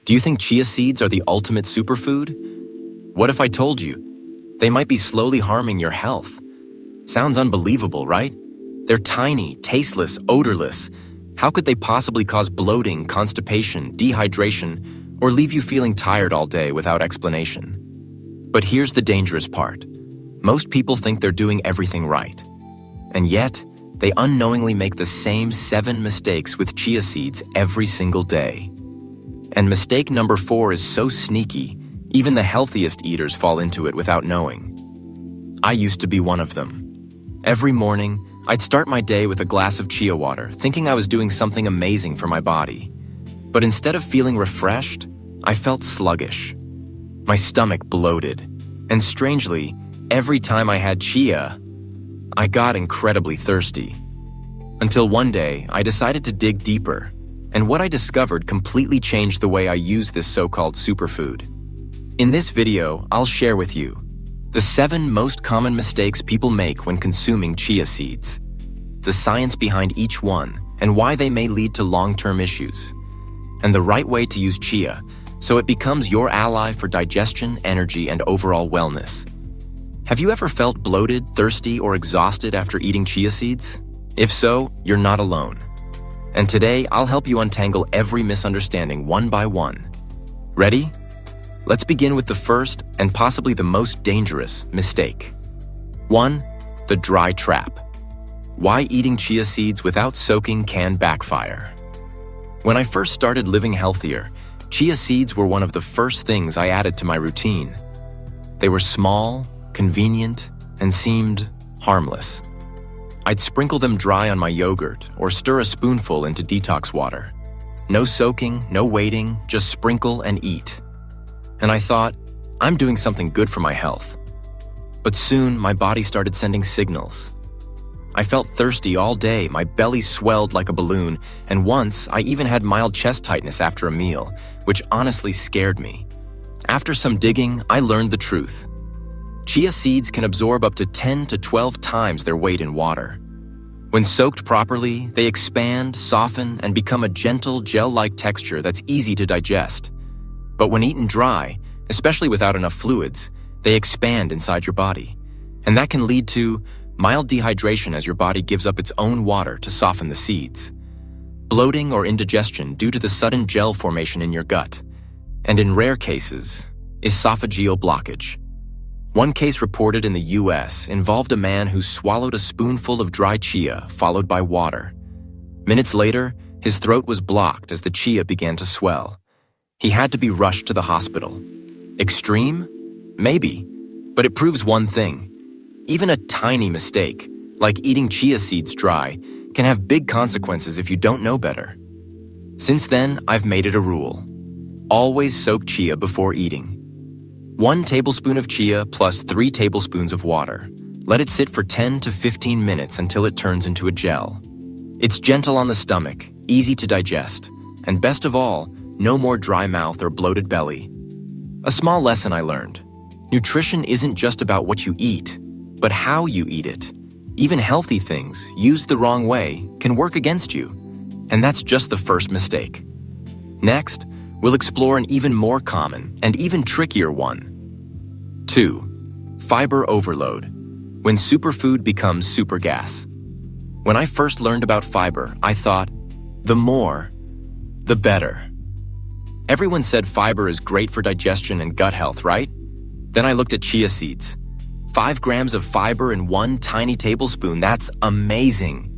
Do you think chia seeds are the ultimate superfood? What if I told you they might be slowly harming your health? Sounds unbelievable, right? They're tiny, tasteless, odorless. How could they possibly cause bloating, constipation, dehydration, or leave you feeling tired all day without explanation? But here's the dangerous part. Most people think they're doing everything right. And yet, they unknowingly make the same 7 mistakes with chia seeds every single day. And mistake number 4 is so sneaky, even the healthiest eaters fall into it without knowing. I used to be one of them. Every morning, I'd start my day with a glass of chia water, thinking I was doing something amazing for my body. But instead of feeling refreshed, I felt sluggish. My stomach bloated. And strangely, every time I had chia, I got incredibly thirsty. Until one day, I decided to dig deeper, and what I discovered completely changed the way I use this so-called superfood. In this video, I'll share with you the 7 most common mistakes people make when consuming chia seeds, the science behind each one, and why they may lead to long-term issues, and the right way to use chia so it becomes your ally for digestion, energy, and overall wellness. Have you ever felt bloated, thirsty, or exhausted after eating chia seeds? If so, you're not alone. And today, I'll help you untangle every misunderstanding one by one. Ready? Let's begin with the first and possibly the most dangerous mistake. 1. The dry trap. Why eating chia seeds without soaking can backfire. When I first started living healthier, chia seeds were one of the first things I added to my routine. They were small, convenient, and seemed harmless. I'd sprinkle them dry on my yogurt or stir a spoonful into detox water. No soaking, no waiting, just sprinkle and eat. And I thought, I'm doing something good for my health. But soon, my body started sending signals. I felt thirsty all day, my belly swelled like a balloon, and once I even had mild chest tightness after a meal, which honestly scared me. After some digging, I learned the truth. Chia seeds can absorb up to 10 to 12 times their weight in water. When soaked properly, they expand, soften, and become a gentle, gel-like texture that's easy to digest. But when eaten dry, especially without enough fluids, they expand inside your body. And that can lead to mild dehydration as your body gives up its own water to soften the seeds. Bloating or indigestion due to the sudden gel formation in your gut. And in rare cases, esophageal blockage. One case reported in the US involved a man who swallowed a spoonful of dry chia followed by water. Minutes later, his throat was blocked as the chia began to swell. He had to be rushed to the hospital. Extreme? Maybe. But it proves one thing. Even a tiny mistake, like eating chia seeds dry, can have big consequences if you don't know better. Since then, I've made it a rule. Always soak chia before eating. 1 tablespoon of chia plus 3 tablespoons of water. Let it sit for 10 to 15 minutes until it turns into a gel. It's gentle on the stomach, easy to digest, and best of all, no more dry mouth or bloated belly. A small lesson I learned. Nutrition isn't just about what you eat, but how you eat it. Even healthy things, used the wrong way, can work against you. And that's just the first mistake. Next, we'll explore an even more common and even trickier one. 2. Fiber overload. When superfood becomes supergas. When I first learned about fiber, I thought, the more, the better. Everyone said fiber is great for digestion and gut health, right? Then I looked at chia seeds. 5 grams of fiber in 1 tiny tablespoon, that's amazing.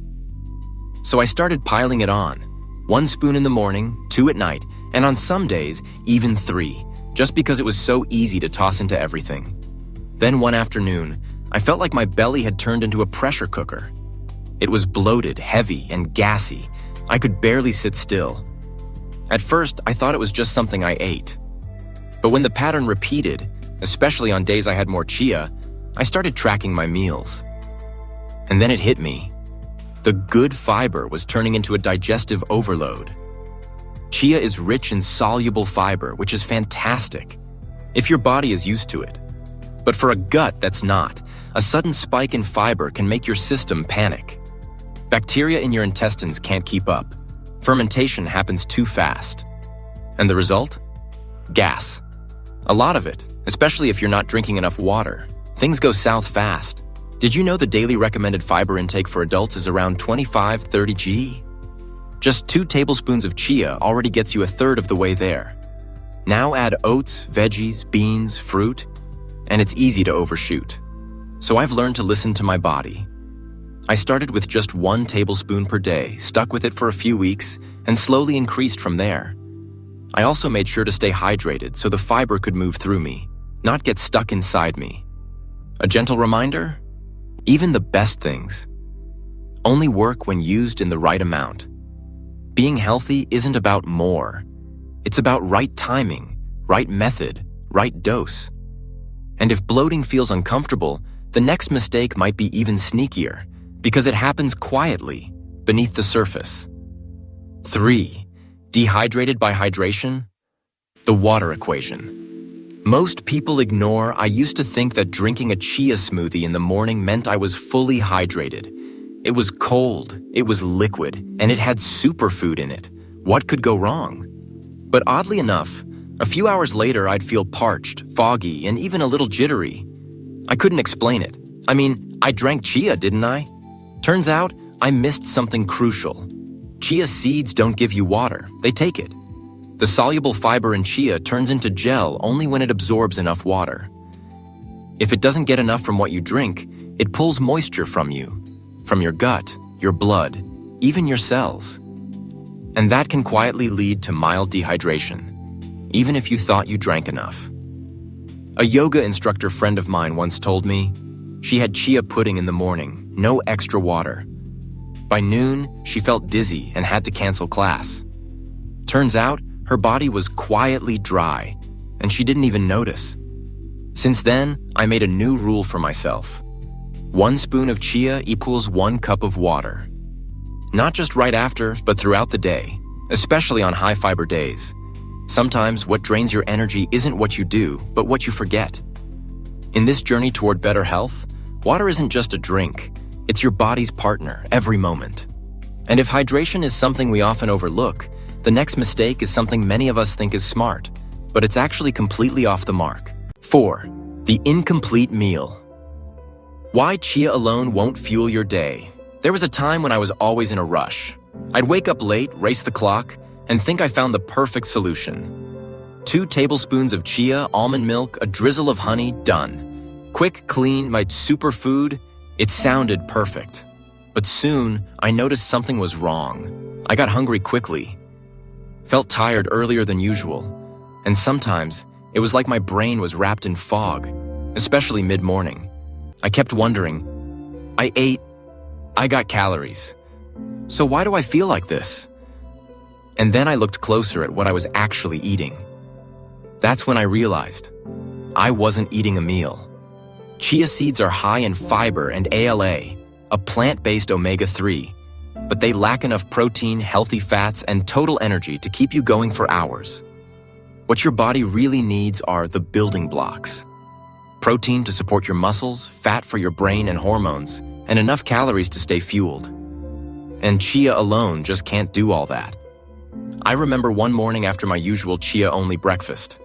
So I started piling it on. 1 spoon in the morning, 2 at night, and on some days, even 3, just because it was so easy to toss into everything. Then one afternoon, I felt like my belly had turned into a pressure cooker. It was bloated, heavy, and gassy. I could barely sit still. At first, I thought it was just something I ate. But when the pattern repeated, especially on days I had more chia, I started tracking my meals. And then it hit me. The good fiber was turning into a digestive overload. Chia is rich in soluble fiber, which is fantastic, if your body is used to it. But for a gut that's not, a sudden spike in fiber can make your system panic. Bacteria in your intestines can't keep up. Fermentation happens too fast. And the result? Gas. A lot of it, especially if you're not drinking enough water. Things go south fast. Did you know the daily recommended fiber intake for adults is around 25-30 g? Just 2 tablespoons of chia already gets you a third of the way there. Now add oats, veggies, beans, fruit, and it's easy to overshoot. So I've learned to listen to my body. I started with just 1 tablespoon per day, stuck with it for a few weeks, and slowly increased from there. I also made sure to stay hydrated so the fiber could move through me, not get stuck inside me. A gentle reminder? Even the best things only work when used in the right amount. Being healthy isn't about more. It's about right timing, right method, right dose. And if bloating feels uncomfortable, the next mistake might be even sneakier because it happens quietly beneath the surface. 3. Dehydrated by hydration? The water equation. Most people ignore I used to think that drinking a chia smoothie in the morning meant I was fully hydrated. It was cold, it was liquid, and it had superfood in it. What could go wrong? But oddly enough, a few hours later I'd feel parched, foggy, and even a little jittery. I couldn't explain it. I mean, I drank chia, didn't I? Turns out, I missed something crucial. Chia seeds don't give you water, they take it. The soluble fiber in chia turns into gel only when it absorbs enough water. If it doesn't get enough from what you drink, it pulls moisture from you, from your gut, your blood, even your cells. And that can quietly lead to mild dehydration, even if you thought you drank enough. A yoga instructor friend of mine once told me she had chia pudding in the morning, no extra water. By noon, she felt dizzy and had to cancel class. Turns out, her body was quietly dry, and she didn't even notice. Since then, I made a new rule for myself. 1 spoon of chia equals 1 cup of water. Not just right after, but throughout the day, especially on high-fiber days. Sometimes what drains your energy isn't what you do, but what you forget. In this journey toward better health, water isn't just a drink, it's your body's partner every moment. And if hydration is something we often overlook, the next mistake is something many of us think is smart, but it's actually completely off the mark. 4. The incomplete meal. Why chia alone won't fuel your day. There was a time when I was always in a rush. I'd wake up late, race the clock, and think I found the perfect solution. 2 tablespoons of chia, almond milk, a drizzle of honey, done. Quick, clean, my superfood. It sounded perfect. But soon, I noticed something was wrong. I got hungry quickly. Felt tired earlier than usual. And sometimes, it was like my brain was wrapped in fog, especially mid-morning. I kept wondering, I ate, I got calories. So why do I feel like this? And then I looked closer at what I was actually eating. That's when I realized I wasn't eating a meal. Chia seeds are high in fiber and ALA, a plant-based omega-3, but they lack enough protein, healthy fats, and total energy to keep you going for hours. What your body really needs are the building blocks. Protein to support your muscles, fat for your brain and hormones, and enough calories to stay fueled. And chia alone just can't do all that. I remember one morning after my usual chia-only breakfast.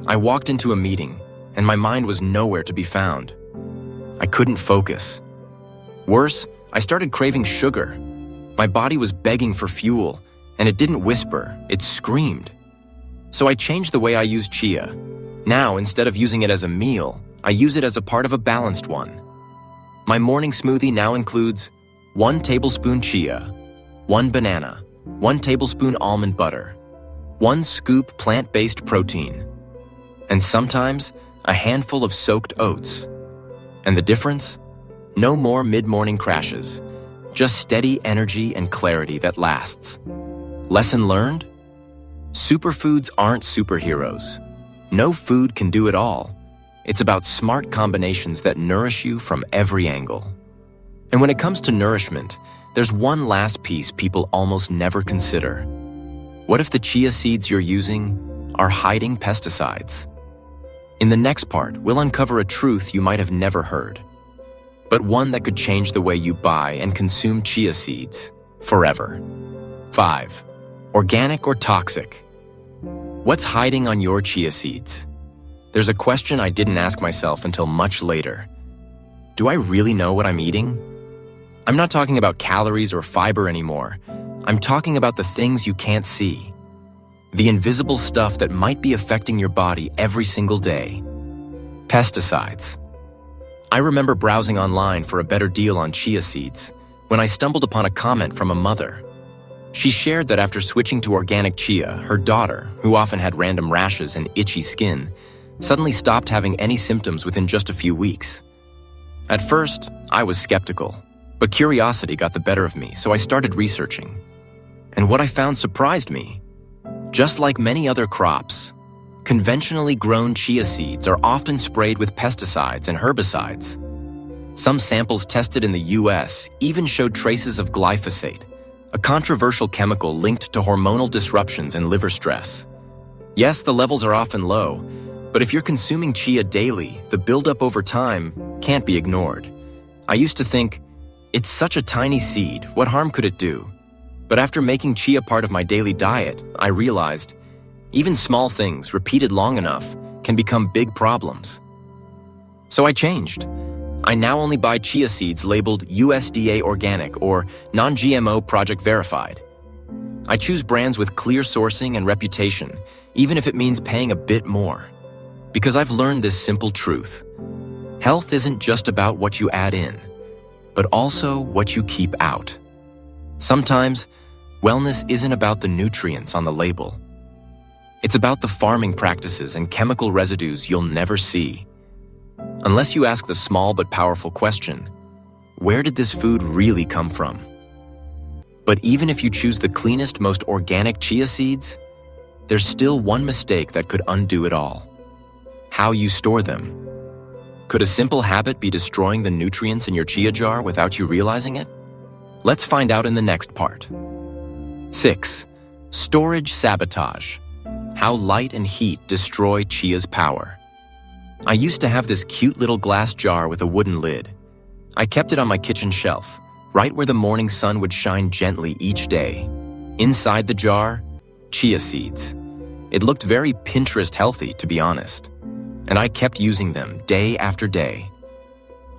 I walked into a meeting, and my mind was nowhere to be found. I couldn't focus. Worse, I started craving sugar. My body was begging for fuel, and it didn't whisper, it screamed. So I changed the way I use chia. Now, instead of using it as a meal, I use it as a part of a balanced one. My morning smoothie now includes 1 tablespoon chia, 1 banana, 1 tablespoon almond butter, 1 scoop plant-based protein, and sometimes a handful of soaked oats. And the difference? No more mid-morning crashes, just steady energy and clarity that lasts. Lesson learned? Superfoods aren't superheroes. No food can do it all. It's about smart combinations that nourish you from every angle. And when it comes to nourishment, there's one last piece people almost never consider. What if the chia seeds you're using are hiding pesticides? In the next part, we'll uncover a truth you might have never heard, but one that could change the way you buy and consume chia seeds forever. 5. Organic or toxic? What's hiding on your chia seeds? There's a question I didn't ask myself until much later. Do I really know what I'm eating? I'm not talking about calories or fiber anymore. I'm talking about the things you can't see. The invisible stuff that might be affecting your body every single day. Pesticides. I remember browsing online for a better deal on chia seeds when I stumbled upon a comment from a mother. She shared that after switching to organic chia, her daughter, who often had random rashes and itchy skin, suddenly stopped having any symptoms within just a few weeks. At first, I was skeptical, but curiosity got the better of me, so I started researching. And what I found surprised me. Just like many other crops, conventionally grown chia seeds are often sprayed with pesticides and herbicides. Some samples tested in the US even showed traces of glyphosate, a controversial chemical linked to hormonal disruptions and liver stress. Yes, the levels are often low, but if you're consuming chia daily, the buildup over time can't be ignored. I used to think, it's such a tiny seed, what harm could it do? But after making chia part of my daily diet, I realized even small things repeated long enough can become big problems. So I changed. I now only buy chia seeds labeled USDA organic or non-GMO project verified. I choose brands with clear sourcing and reputation, even if it means paying a bit more. Because I've learned this simple truth. Health isn't just about what you add in, but also what you keep out. Sometimes, wellness isn't about the nutrients on the label. It's about the farming practices and chemical residues you'll never see. Unless you ask the small but powerful question, where did this food really come from? But even if you choose the cleanest, most organic chia seeds, there's still one mistake that could undo it all. How you store them. Could a simple habit be destroying the nutrients in your chia jar without you realizing it? Let's find out in the next part. 6. Storage sabotage. How light and heat destroy chia's power. I used to have this cute little glass jar with a wooden lid. I kept it on my kitchen shelf, right where the morning sun would shine gently each day. Inside the jar, chia seeds. It looked very Pinterest healthy, to be honest. And I kept using them day after day.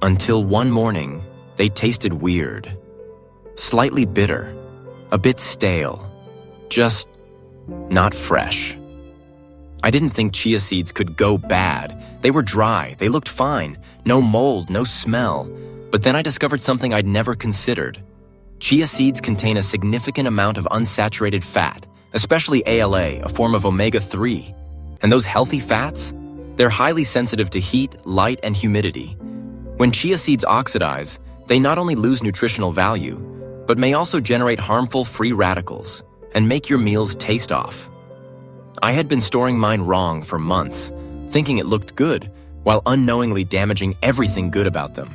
Until one morning, they tasted weird. Slightly bitter, a bit stale, just not fresh. I didn't think chia seeds could go bad. They were dry, they looked fine, no mold, no smell. But then I discovered something I'd never considered. Chia seeds contain a significant amount of unsaturated fat, especially ALA, a form of omega-3. And those healthy fats? They're highly sensitive to heat, light, and humidity. When chia seeds oxidize, they not only lose nutritional value, but may also generate harmful free radicals and make your meals taste off. I had been storing mine wrong for months, thinking it looked good, while unknowingly damaging everything good about them.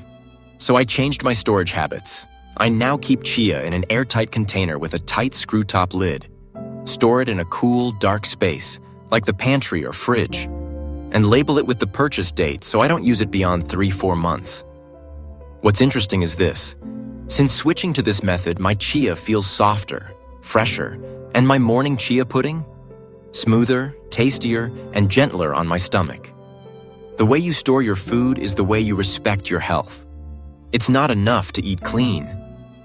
So I changed my storage habits. I now keep chia in an airtight container with a tight screw-top lid. Store it in a cool, dark space, like the pantry or fridge, and label it with the purchase date so I don't use it beyond 3-4 months. What's interesting is this. Since switching to this method, my chia feels softer, fresher, and my morning chia pudding? Smoother, tastier, and gentler on my stomach. The way you store your food is the way you respect your health. It's not enough to eat clean.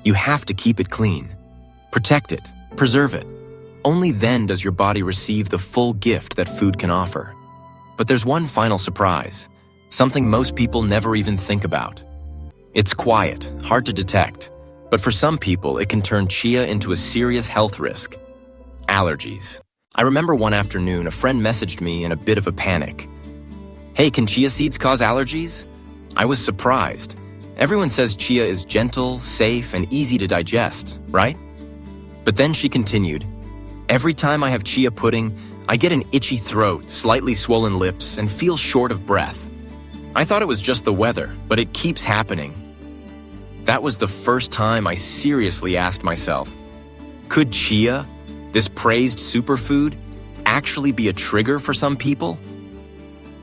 You have to keep it clean. Protect it, preserve it. Only then does your body receive the full gift that food can offer. But there's one final surprise, something most people never even think about. It's quiet, hard to detect, but for some people it can turn chia into a serious health risk. Allergies. I remember one afternoon a friend messaged me in a bit of a panic. Hey, can chia seeds cause allergies? I was surprised. Everyone says chia is gentle, safe, and easy to digest, right? But then she continued, every time I have chia pudding, I get an itchy throat, slightly swollen lips, and feel short of breath. I thought it was just the weather, but it keeps happening. That was the first time I seriously asked myself, could chia, this praised superfood, actually be a trigger for some people?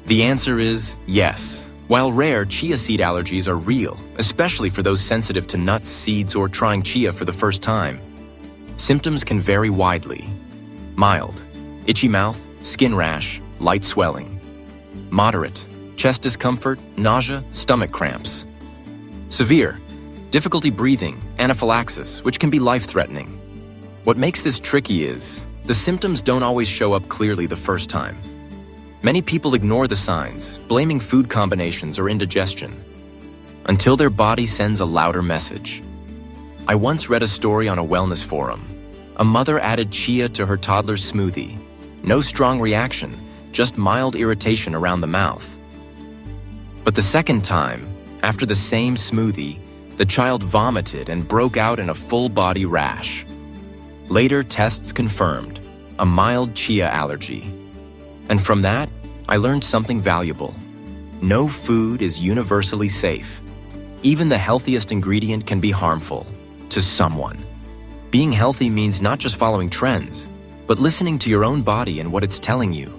The answer is yes. While rare, chia seed allergies are real, especially for those sensitive to nuts, seeds, or trying chia for the first time. Symptoms can vary widely. Mild, itchy mouth, skin rash, light swelling. Moderate, chest discomfort, nausea, stomach cramps. Severe, difficulty breathing, anaphylaxis, which can be life-threatening. What makes this tricky is, the symptoms don't always show up clearly the first time. Many people ignore the signs, blaming food combinations or indigestion, until their body sends a louder message. I once read a story on a wellness forum. A mother added chia to her toddler's smoothie. No strong reaction, just mild irritation around the mouth. But the second time, after the same smoothie, the child vomited and broke out in a full-body rash. Later, tests confirmed a mild chia allergy. And from that, I learned something valuable. No food is universally safe. Even the healthiest ingredient can be harmful to someone. Being healthy means not just following trends, but listening to your own body and what it's telling you.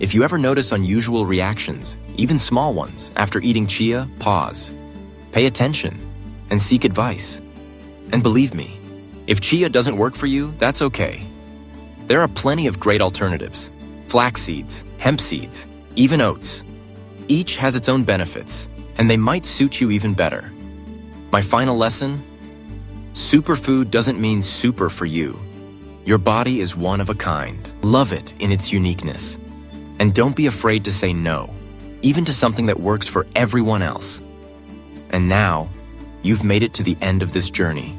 If you ever notice unusual reactions, even small ones, after eating chia, pause. Pay attention and seek advice. And believe me, if chia doesn't work for you, that's okay. There are plenty of great alternatives. Flax seeds, hemp seeds, even oats. Each has its own benefits, and they might suit you even better. My final lesson: superfood doesn't mean super for you. Your body is one of a kind. Love it in its uniqueness. And don't be afraid to say no, even to something that works for everyone else. And now, you've made it to the end of this journey.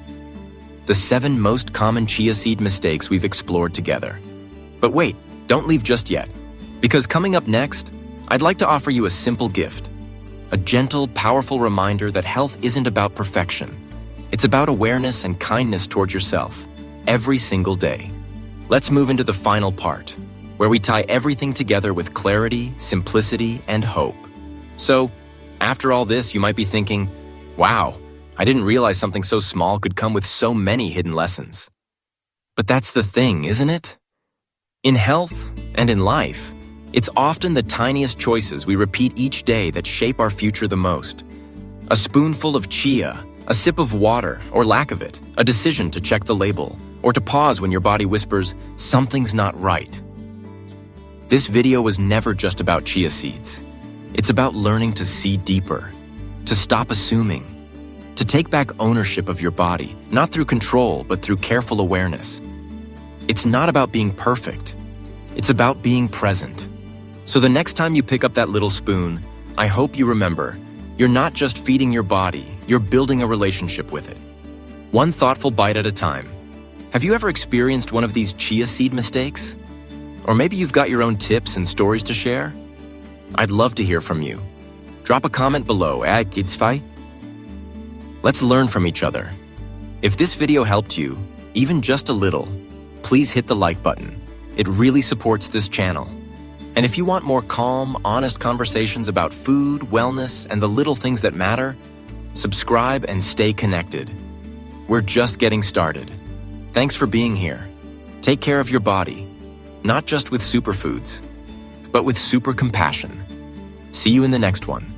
The 7 most common chia seed mistakes we've explored together. But wait, don't leave just yet, because coming up next, I'd like to offer you a simple gift. A gentle, powerful reminder that health isn't about perfection. It's about awareness and kindness toward yourself, every single day. Let's move into the final part, where we tie everything together with clarity, simplicity, and hope. So, after all this, you might be thinking, wow, I didn't realize something so small could come with so many hidden lessons. But that's the thing, isn't it? In health and in life, it's often the tiniest choices we repeat each day that shape our future the most. A spoonful of chia, a sip of water, or lack of it, a decision to check the label, or to pause when your body whispers, something's not right. This video was never just about chia seeds. It's about learning to see deeper, to stop assuming, to take back ownership of your body, not through control, but through careful awareness. It's not about being perfect. It's about being present. So the next time you pick up that little spoon, I hope you remember, you're not just feeding your body, you're building a relationship with it. One thoughtful bite at a time. Have you ever experienced one of these chia seed mistakes? Or maybe you've got your own tips and stories to share? I'd love to hear from you. Drop a comment below at Kidsfy. Let's learn from each other. If this video helped you, even just a little, please hit the like button. It really supports this channel. And if you want more calm, honest conversations about food, wellness, and the little things that matter, subscribe and stay connected. We're just getting started. Thanks for being here. Take care of your body, not just with superfoods, but with super compassion. See you in the next one.